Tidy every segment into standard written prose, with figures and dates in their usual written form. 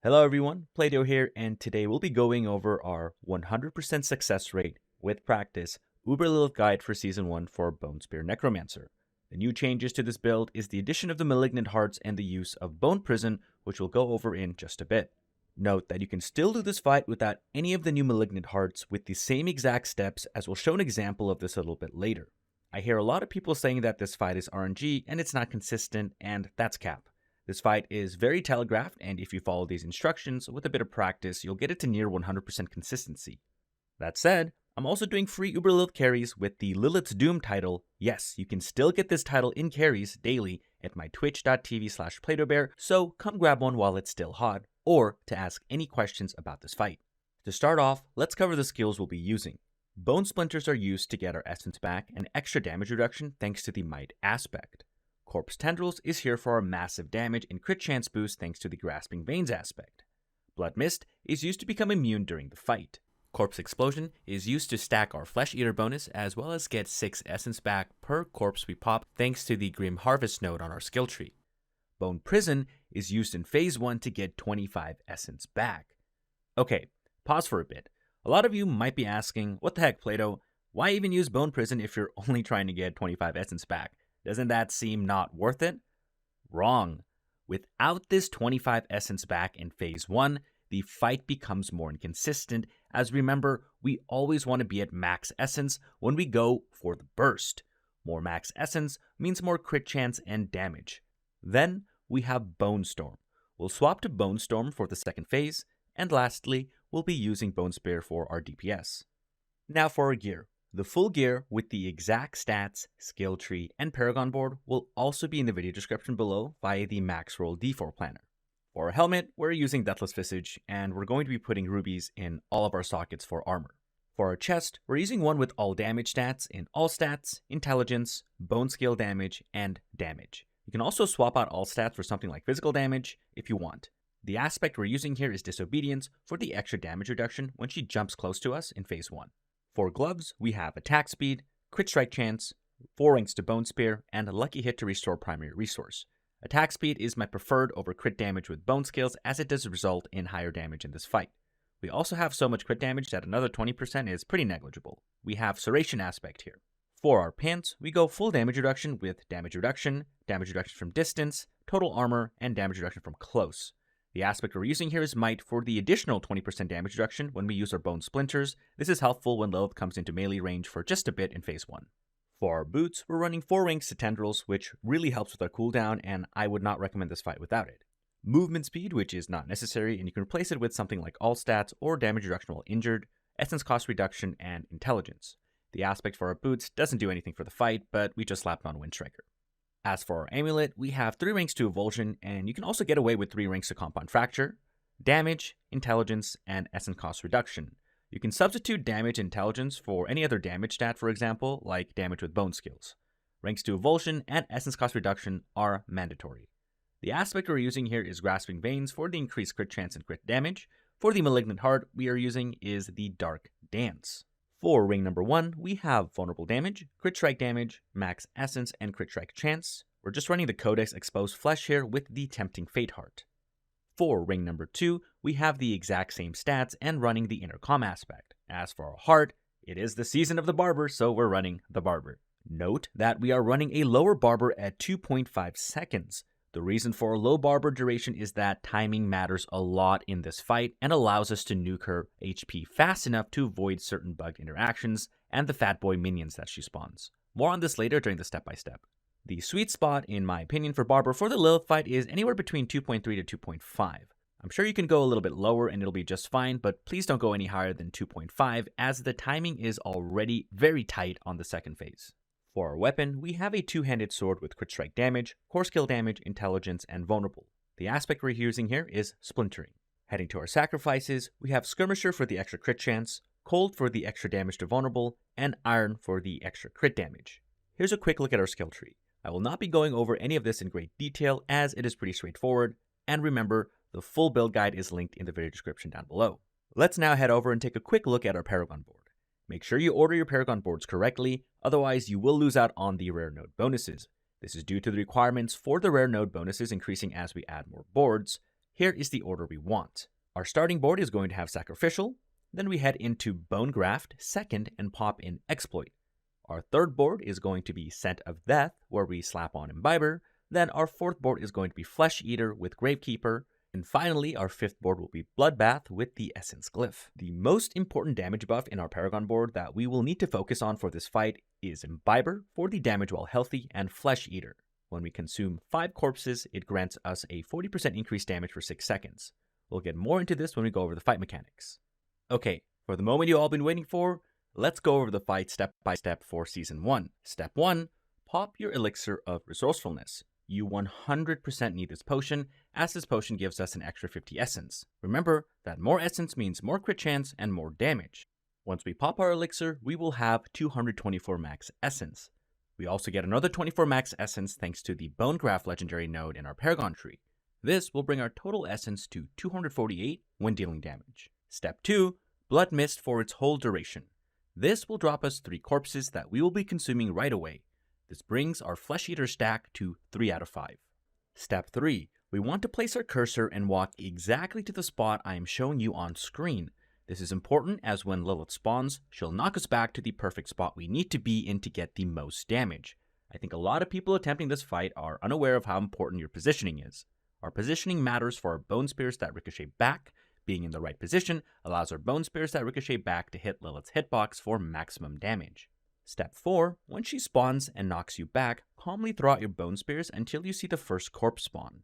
Hello everyone, Play-Doh here, and today we'll be going over our 100% success rate with practice Lilith guide for Season 1 for Bonespear Necromancer. The new changes to this build is the addition of the Malignant Hearts and the use of Bone Prison, which we'll go over in just a bit. Note that you can still do this fight without any of the new Malignant Hearts with the same exact steps, as we'll show an example of this a little bit later. I hear a lot of people saying that this fight is RNG and it's not consistent, and that's cap. This fight is very telegraphed, and if you follow these instructions with a bit of practice, you'll get it to near 100% consistency. That said, I'm also doing free UberLilith carries with the Lilith's Doom title. Yes, you can still get this title in carries daily at my twitch.tv/PlayDohBear, so come grab one while it's still hot, or to ask any questions about this fight. To start off, let's cover the skills we'll be using. Bone Splinters are used to get our essence back and extra damage reduction thanks to the Might aspect. Corpse Tendrils is here for our massive damage and crit chance boost thanks to the Grasping Veins aspect. Blood Mist is used to become immune during the fight. Corpse Explosion is used to stack our Flesh Eater bonus as well as get 6 essence back per corpse we pop thanks to the Grim Harvest node on our skill tree. Bone Prison is used in Phase 1 to get 25 essence back. Okay, pause for a bit. A lot of you might be asking, what the heck, Play-Doh? Why even use Bone Prison if you're only trying to get 25 essence back? Doesn't that seem not worth it? Wrong. Without this 25 essence back in Phase 1, the fight becomes more inconsistent, as remember, we always want to be at max essence when we go for the burst. More max essence means more crit chance and damage. Then we have Bone Storm. We'll swap to Bone Storm for the second phase, and lastly, we'll be using Bone Spear for our DPS. Now for our gear. The full gear with the exact stats, skill tree, and Paragon board will also be in the video description below via the Max Roll D4 planner. For our helmet, we're using Deathless Visage, and we're going to be putting rubies in all of our sockets for armor. For our chest, we're using one with all damage stats in all stats, intelligence, bone scale damage, and damage. You can also swap out all stats for something like physical damage if you want. The aspect we're using here is Disobedience for the extra damage reduction when she jumps close to us in Phase 1. For gloves, we have attack speed, crit strike chance, 4 ranks to bone spear, and a lucky hit to restore primary resource. Attack speed is my preferred over crit damage with bone skills, as it does result in higher damage in this fight. We also have so much crit damage that another 20% is pretty negligible. We have Serration aspect here. For our pants, we go full damage reduction with damage reduction from distance, total armor, and damage reduction from close. The aspect we're using here is Might for the additional 20% damage reduction when we use our Bone Splinters. This is helpful when Lilith comes into melee range for just a bit in Phase 1. For our boots, we're running 4 ranks to Tendrils, which really helps with our cooldown, and I would not recommend this fight without it. Movement speed, which is not necessary, and you can replace it with something like all stats or damage reduction while injured, essence cost reduction, and intelligence. The aspect for our boots doesn't do anything for the fight, but we just slapped on Windstriker. As for our amulet, we have 3 ranks to Evulsion, and you can also get away with 3 ranks to Compound Fracture, damage, intelligence, and essence cost reduction. You can substitute damage and intelligence for any other damage stat, for example, like damage with bone skills. Ranks to Evulsion and essence cost reduction are mandatory. The aspect we're using here is Grasping Veins for the increased crit chance and crit damage. For the Malignant Heart we are using is the Dark Dance. For ring number 1, we have Vulnerable Damage, Crit Strike Damage, Max Essence, and Crit Strike Chance. We're just running the Codex Exposed Flesh here with the Tempting Fate Heart. For ring number 2, we have the exact same stats and running the Intercom aspect. As for our heart, it is the season of the Barber, so we're running the Barber. Note that we are running a lower Barber at 2.5 seconds. The reason for a low Barber duration is that timing matters a lot in this fight and allows us to nuke her HP fast enough to avoid certain bugged interactions and the fat boy minions that she spawns. More on this later during the step-by-step. The sweet spot, in my opinion, for Barber for the Lilith fight is anywhere between 2.3 to 2.5. I'm sure you can go a little bit lower and it'll be just fine, but please don't go any higher than 2.5 as the timing is already very tight on the second phase. For our weapon, we have a 2-handed sword with crit strike damage, core skill damage, intelligence, and vulnerable. The aspect we're using here is splintering. Heading to our sacrifices, we have Skirmisher for the extra crit chance, Cold for the extra damage to vulnerable, and Iron for the extra crit damage. Here's a quick look at our skill tree. I will not be going over any of this in great detail as it is pretty straightforward, and remember, the full build guide is linked in the video description down below. Let's now head over and take a quick look at our Paragon board. Make sure you order your Paragon boards correctly, otherwise you will lose out on the rare node bonuses. This is due to the requirements for the rare node bonuses increasing as we add more boards. Here is the order we want. Our starting board is going to have Sacrificial, then we head into Bone Graft second and pop in Exploit. Our third board is going to be Scent of Death, where we slap on Imbiber. Then our fourth board is going to be Flesh Eater with Gravekeeper. And finally, our fifth board will be Bloodbath with the Essence Glyph. The most important damage buff in our Paragon board that we will need to focus on for this fight is Imbiber for the damage while healthy and Flesh Eater. When we consume 5 corpses, it grants us a 40% increased damage for 6 seconds. We'll get more into this when we go over the fight mechanics. Okay, for the moment you all been waiting for, let's go over the fight step by step for Season 1. Step 1, pop your Elixir of Resourcefulness. You 100% need this potion, as this potion gives us an extra 50 essence. Remember that more essence means more crit chance and more damage. Once we pop our Elixir, we will have 224 max essence. We also get another 24 max essence thanks to the Bone Graft legendary node in our Paragon tree. This will bring our total essence to 248 when dealing damage. Step 2, Blood Mist for its whole duration. This will drop us 3 corpses that we will be consuming right away. This brings our Flesh Eater stack to 3 out of 5. Step 3, we want to place our cursor and walk exactly to the spot I am showing you on screen. This is important as when Lilith spawns, she'll knock us back to the perfect spot we need to be in to get the most damage. I think a lot of people attempting this fight are unaware of how important your positioning is. Our positioning matters for our Bone Spears that ricochet back. Being in the right position allows our Bone Spears that ricochet back to hit Lilith's hitbox for maximum damage. Step 4, when she spawns and knocks you back, calmly throw out your Bone Spears until you see the first corpse spawn.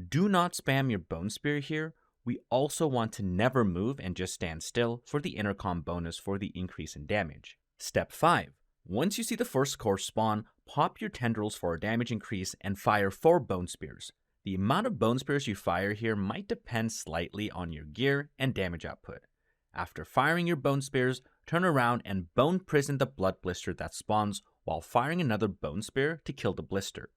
Do not spam your Bone Spear here. We also want to never move and just stand still for the intercom bonus for the increase in damage. Step 5, once you see the first corpse spawn, pop your Tendrils for a damage increase and fire 4 Bone Spears. The amount of Bone Spears you fire here might depend slightly on your gear and damage output. After firing your Bone Spears, turn around and Bone Prison the Blood Blister that spawns while firing another Bone Spear to kill the blister.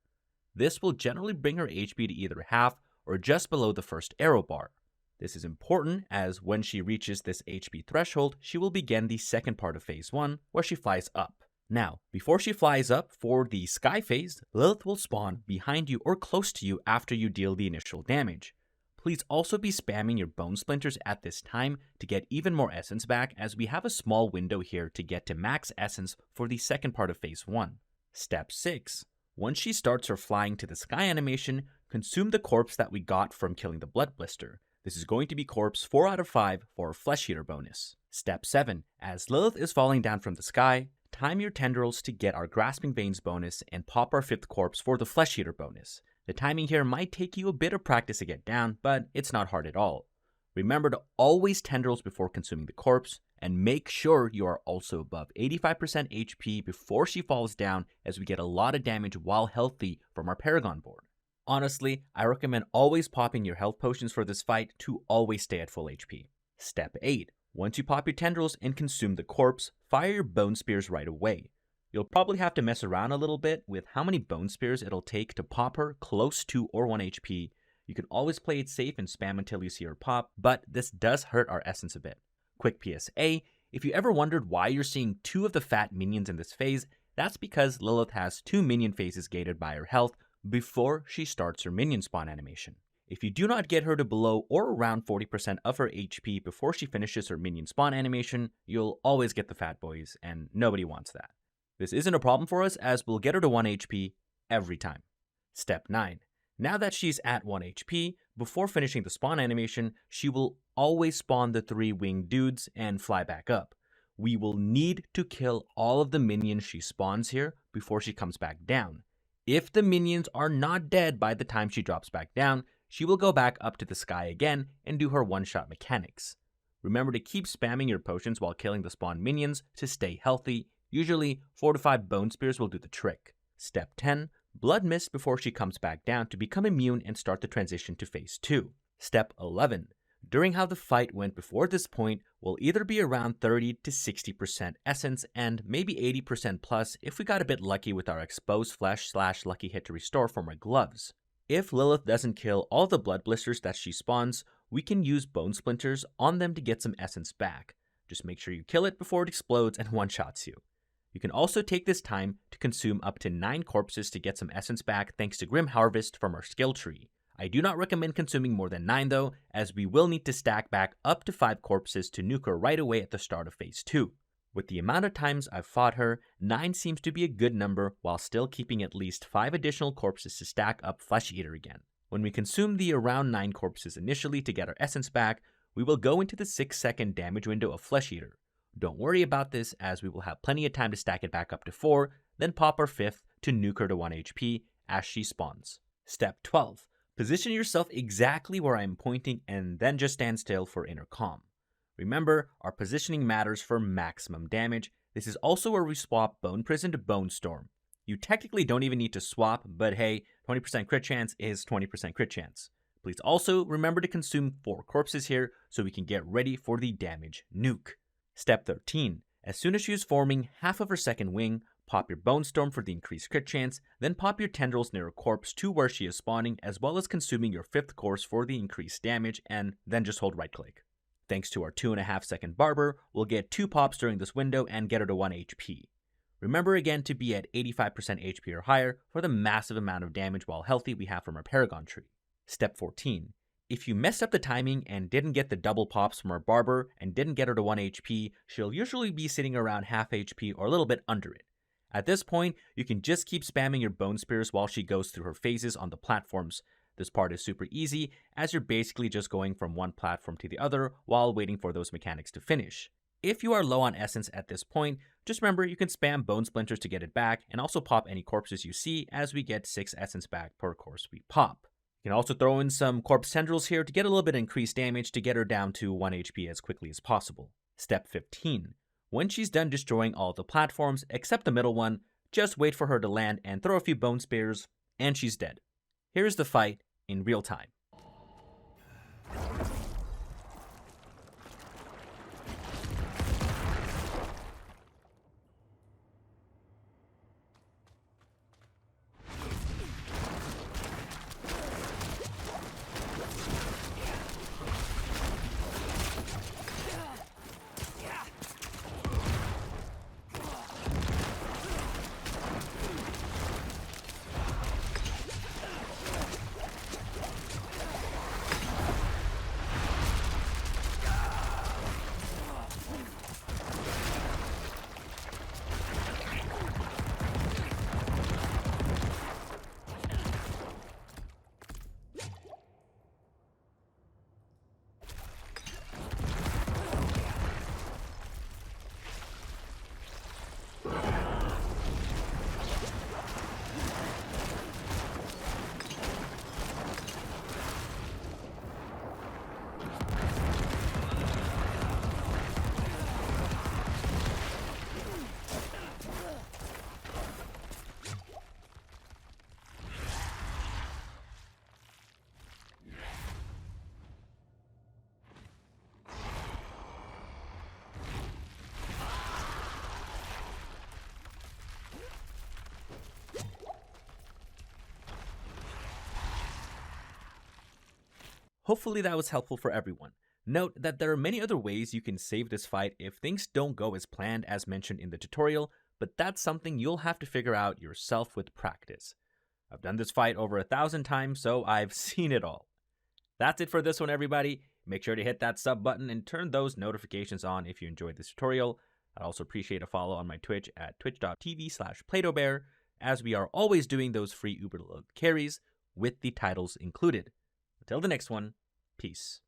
This will generally bring her HP to either half or just below the first arrow bar. This is important as when she reaches this HP threshold, she will begin the second part of Phase 1 where she flies up. Now, before she flies up for the Sky phase, Lilith will spawn behind you or close to you after you deal the initial damage. Please also be spamming your Bone Splinters at this time to get even more essence back, as we have a small window here to get to max essence for the second part of Phase 1. Step 6. Once she starts her flying to the sky animation, consume the corpse that we got from killing the Blood Blister. This is going to be corpse 4 out of 5 for a Flesh Eater bonus. Step 7. As Lilith is falling down from the sky, time your Tendrils to get our Grasping Veins bonus and pop our 5th corpse for the Flesh Eater bonus. The timing here might take you a bit of practice to get down, but it's not hard at all. Remember to always Tendrils before consuming the corpse, and make sure you are also above 85% HP before she falls down, as we get a lot of damage while healthy from our Paragon board. Honestly, I recommend always popping your health potions for this fight to always stay at full HP. Step 8. Once you pop your Tendrils and consume the corpse, fire your Bone Spears right away. You'll probably have to mess around a little bit with how many Bone Spears it'll take to pop her close to or 1 HP. You can always play it safe and spam until you see her pop, but this does hurt our essence a bit. Quick PSA, if you ever wondered why you're seeing 2 of the fat minions in this phase, that's because Lilith has 2 minion phases gated by her health before she starts her minion spawn animation. If you do not get her to below or around 40% of her HP before she finishes her minion spawn animation, you'll always get the fat boys, and nobody wants that. This isn't a problem for us, as we'll get her to 1 HP every time. Step 9. Now that she's at 1 HP, before finishing the spawn animation, she will always spawn the 3 winged dudes and fly back up. We will need to kill all of the minions she spawns here before she comes back down. If the minions are not dead by the time she drops back down, she will go back up to the sky again and do her one-shot mechanics. Remember to keep spamming your potions while killing the spawn minions to stay healthy. Usually, 4 to 5 Bone Spears will do the trick. Step 10. Blood Mist before she comes back down to become immune and start the transition to Phase 2. Step 11. During how the fight went before this point will either be around 30 to 60% essence and maybe 80% plus if we got a bit lucky with our exposed flesh / lucky hit to restore from our gloves. If Lilith doesn't kill all the blood blisters that she spawns, we can use Bone Splinters on them to get some essence back. Just make sure you kill it before it explodes and one-shots you. You can also take this time to consume up to 9 corpses to get some essence back thanks to Grim Harvest from our skill tree. I do not recommend consuming more than 9 though, as we will need to stack back up to 5 corpses to nuke her right away at the start of phase 2. With the amount of times I've fought her, 9 seems to be a good number while still keeping at least 5 additional corpses to stack up Flesh Eater again. When we consume the around 9 corpses initially to get our essence back, we will go into the 6-second damage window of Flesh Eater. Don't worry about this, as we will have plenty of time to stack it back up to 4, then pop our 5th to nuke her to 1 HP as she spawns. Step 12. Position yourself exactly where I am pointing and then just stand still for intercom. Remember, our positioning matters for maximum damage. This is also where we swap Bone Prison to Bone Storm. You technically don't even need to swap, but hey, 20% crit chance is 20% crit chance. Please also remember to consume 4 corpses here so we can get ready for the damage nuke. Step 13. As soon as she is forming half of her second wing, pop your Bone Storm for the increased crit chance, then pop your tendrils near a corpse to where she is spawning, as well as consuming your 5th course for the increased damage, and then just hold right click. Thanks to our 2.5 second barber, we'll get 2 pops during this window and get her to 1 HP. Remember again to be at 85% HP or higher for the massive amount of damage while healthy we have from our Paragon tree. Step 14. If you messed up the timing and didn't get the double pops from our barber and didn't get her to 1 HP, she'll usually be sitting around half HP or a little bit under it. At this point, you can just keep spamming your bone spears while she goes through her phases on the platforms. This part is super easy, as you're basically just going from one platform to the other while waiting for those mechanics to finish. If you are low on essence at this point, just remember you can spam bone splinters to get it back and also pop any corpses you see, as we get 6 essence back per course we pop. You can also throw in some corpse tendrils here to get a little bit increased damage to get her down to 1 HP as quickly as possible. Step 15. When she's done destroying all the platforms except the middle one, just wait for her to land and throw a few bone spears, and she's dead. Here's the fight in real time. Hopefully that was helpful for everyone. Note that there are many other ways you can save this fight if things don't go as planned as mentioned in the tutorial, but that's something you'll have to figure out yourself with practice. I've done this fight over 1,000 times, so I've seen it all. That's it for this one, everybody. Make sure to hit that sub button and turn those notifications on if you enjoyed this tutorial. I'd also appreciate a follow on my Twitch at twitch.tv/PlatoBear, as we are always doing those free UberEats carries with the titles included. Until the next one, peace.